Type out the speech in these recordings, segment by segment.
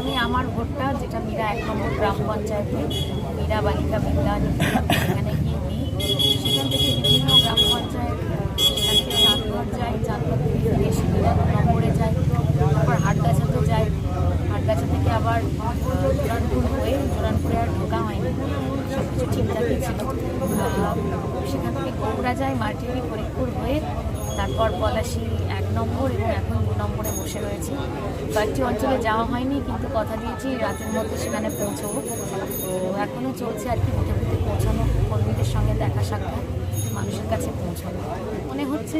আমি আমার ভোটটা, যেটা মীরা 1 নম্বর গ্রাম পঞ্চায়েতে মীরা বালিকা বিদ্যালয় সেখানে গিয়ে দিই। সেখান থেকে বিভিন্ন গ্রাম পঞ্চায়েত, সেখান থেকে চাঁদঘর যাই, চাঁদঘর থেকে ফিরে এসে মীরা 2 নম্বরে যাই, তারপর হাটগাছাতে যাই, হাটগাছা থেকে আবার জোরানপুর হয়ে, জোরানপুরে আর ঢোকা হয়নি, সব কিছু ঠিকঠাকই ছিল। সেখান থেকে গোবরা যাই, মার্টিনি, ফরিদপুর হয়ে তারপর পলাশী 1 নম্বর এবং এখন 2 নম্বরে বসে রয়েছে। কয়েকটি অঞ্চলে যাওয়া হয়নি, কিন্তু কথা দিয়েছি রাতের মধ্যে সেখানে পৌঁছবো। তো এখনও চলছে আর কি, বুথে বুথে পৌঁছানো, কর্মীদের সঙ্গে দেখা সাক্ষাৎ, মানুষের কাছে পৌঁছানো। মনে হচ্ছে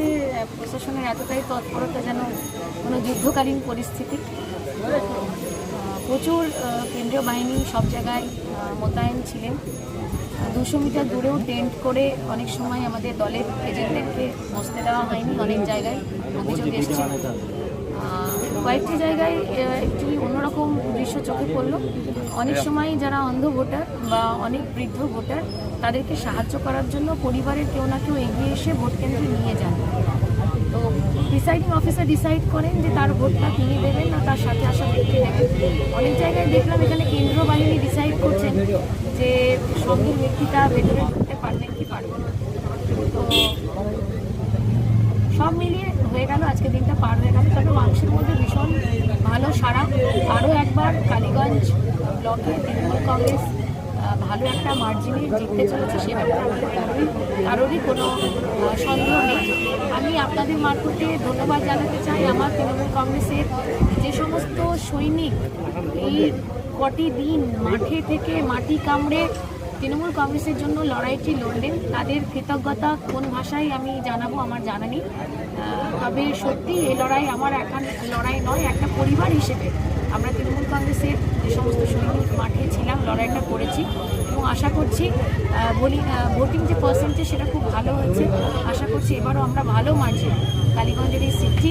প্রশাসনের এতটাই তৎপরতা যেন কোনো যুদ্ধকালীন পরিস্থিতি। প্রচুর কেন্দ্রীয় বাহিনী সব জায়গায় মোতায়েন ছিলেন। 200 মিটার দূরেও টেন্ট করে অনেক সময় আমাদের দলের এজেন্টদেরকে বসতে দেওয়া হয়নি, অনেক জায়গায় অভিযোগ এসছে। কয়েকটি জায়গায় একটি অন্যরকম দৃশ্য চোখে পড়ল। অনেক সময় যারা অন্ধ ভোটার বা অনেক বৃদ্ধ ভোটার, তাদেরকে সাহায্য করার জন্য পরিবারের কেউ না কেউ এগিয়ে এসে ভোট কেন্দ্রে নিয়ে যান। তো প্রিসাইডিং অফিসার ডিসাইড করেন যে তার ভোটটা তিনি দেবেন না তার সাথে আসা ব্যক্তি দেবেন। অনেক জায়গায় দেখলাম এখানে কেন্দ্রীয় বাহিনী ডিসাইড করছেন যে সঙ্গীর ব্যক্তিটা ভেতরে ঢুকতে পারবেন কি পারবেন না। তো সব মিলিয়ে হয়ে গেল, আজকে দিনটা পার হয়ে গেল। তবে মানুষের মধ্যে ভীষণ ভালো সাড়া। আরও একবার কালীগঞ্জ ব্লকে তৃণমূল কংগ্রেস ভালো একটা মার্জিনে জিততে চলেছে, সে ব্যাপারে আমাদের কারোরই কোনো সন্দেহ নেই। আমি আপনাদের মারফতে ধন্যবাদ জানাতে চাই আমার তৃণমূল কংগ্রেসের যে সমস্ত সৈনিক এই কটি দিন মাঠে থেকে মাটি কামড়ে তৃণমূল কংগ্রেসের জন্য লড়াইটি লড়লেন। তাদের কৃতজ্ঞতা কোন ভাষায় আমি জানাবো আমার জানা নেই। তবে সত্যি এই লড়াই আমার এখন লড়াই নয়, একটা পরিবার হিসেবে আমরা তৃণমূল কংগ্রেসের যে সমস্ত সৈনিক মাঠে ছিলাম লড়াইটা করেছি এবং আশা করছি ভোটিং যে পার্সেন্টেজ সেটা খুব ভালো হয়েছে। আশা করছি এবারও আমরা ভালো মার্জিন কালীগঞ্জের এই সিটটি